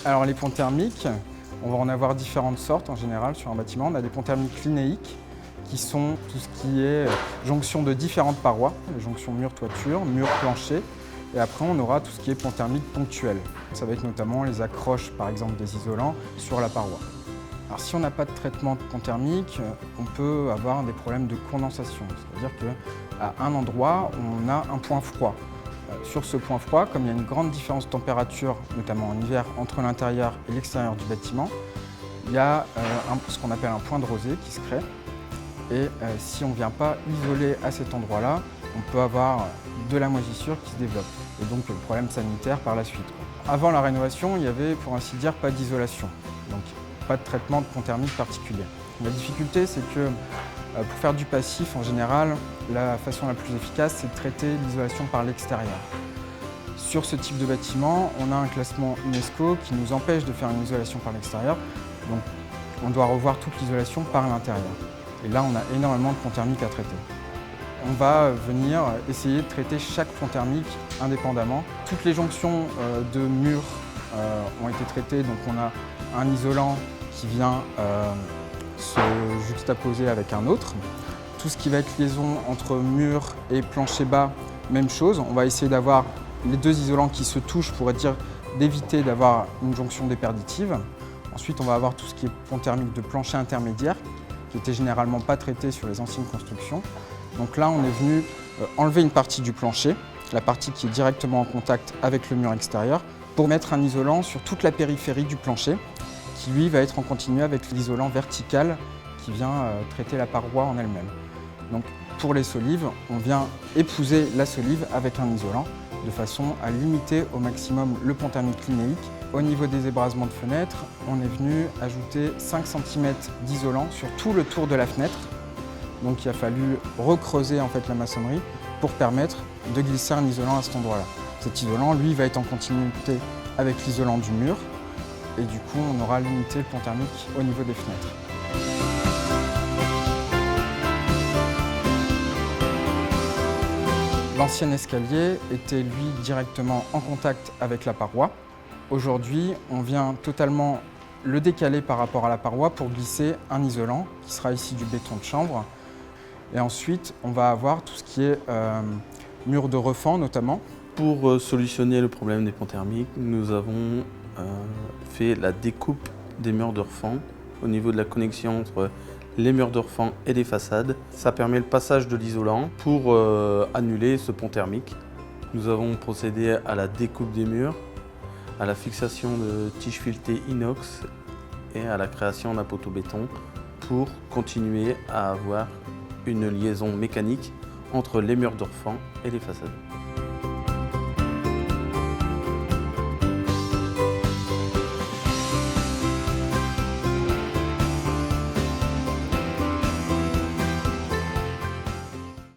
Alors les ponts thermiques, on va en avoir différentes sortes en général sur un bâtiment. On a des ponts thermiques linéiques qui sont tout ce qui est jonction de différentes parois, jonction mur-toiture, mur-plancher. Et après on aura tout ce qui est pont thermique ponctuel. Ça va être notamment les accroches par exemple des isolants sur la paroi. Alors si on n'a pas de traitement de pont thermique, on peut avoir des problèmes de condensation. C'est-à-dire qu'à un endroit, on a un point froid. Sur ce point froid, comme il y a une grande différence de température, notamment en hiver, entre l'intérieur et l'extérieur du bâtiment, il y a ce qu'on appelle un point de rosée qui se crée. Et si on ne vient pas isoler à cet endroit-là, on peut avoir de la moisissure qui se développe. Et donc le problème sanitaire par la suite. Avant la rénovation, il y avait pour ainsi dire pas d'isolation. Donc pas de traitement de pont thermique particulier. La difficulté, c'est que pour faire du passif, en général, la façon la plus efficace, c'est de traiter l'isolation par l'extérieur. Sur ce type de bâtiment, on a un classement UNESCO qui nous empêche de faire une isolation par l'extérieur. Donc on doit revoir toute l'isolation par l'intérieur. Et là, on a énormément de ponts thermiques à traiter. On va venir essayer de traiter chaque pont thermique indépendamment. Toutes les jonctions de murs ont été traitées, donc on a un isolant qui vient se juxtaposer avec un autre. Tout ce qui va être liaison entre mur et plancher bas, même chose. On va essayer d'avoir les deux isolants qui se touchent pour dire d'éviter d'avoir une jonction déperditive. Ensuite, on va avoir tout ce qui est pont thermique de plancher intermédiaire, qui n'était généralement pas traité sur les anciennes constructions. Donc là, on est venu enlever une partie du plancher, la partie qui est directement en contact avec le mur extérieur, pour mettre un isolant sur toute la périphérie du plancher, qui lui va être en continu avec l'isolant vertical qui vient traiter la paroi en elle-même. Donc pour les solives, on vient épouser la solive avec un isolant, de façon à limiter au maximum le pont thermique linéique. Au niveau des ébrasements de fenêtres, on est venu ajouter 5 cm d'isolant sur tout le tour de la fenêtre. Donc il a fallu recreuser en fait la maçonnerie pour permettre de glisser un isolant à cet endroit-là. Cet isolant, lui, va être en continuité avec l'isolant du mur et du coup, on aura limité le pont thermique au niveau des fenêtres. L'ancien escalier était lui directement en contact avec la paroi. Aujourd'hui, on vient totalement le décaler par rapport à la paroi pour glisser un isolant qui sera ici du béton de chanvre. Et ensuite, on va avoir tout ce qui est mur de refend notamment. Pour solutionner le problème des ponts thermiques, nous avons fait la découpe des murs de refend au niveau de la connexion entre les murs de refend et les façades. Ça permet le passage de l'isolant pour annuler ce pont thermique. Nous avons procédé à la découpe des murs, à la fixation de tiges filetées inox et à la création d'un poteau béton pour continuer à avoir une liaison mécanique entre les murs de refend et les façades.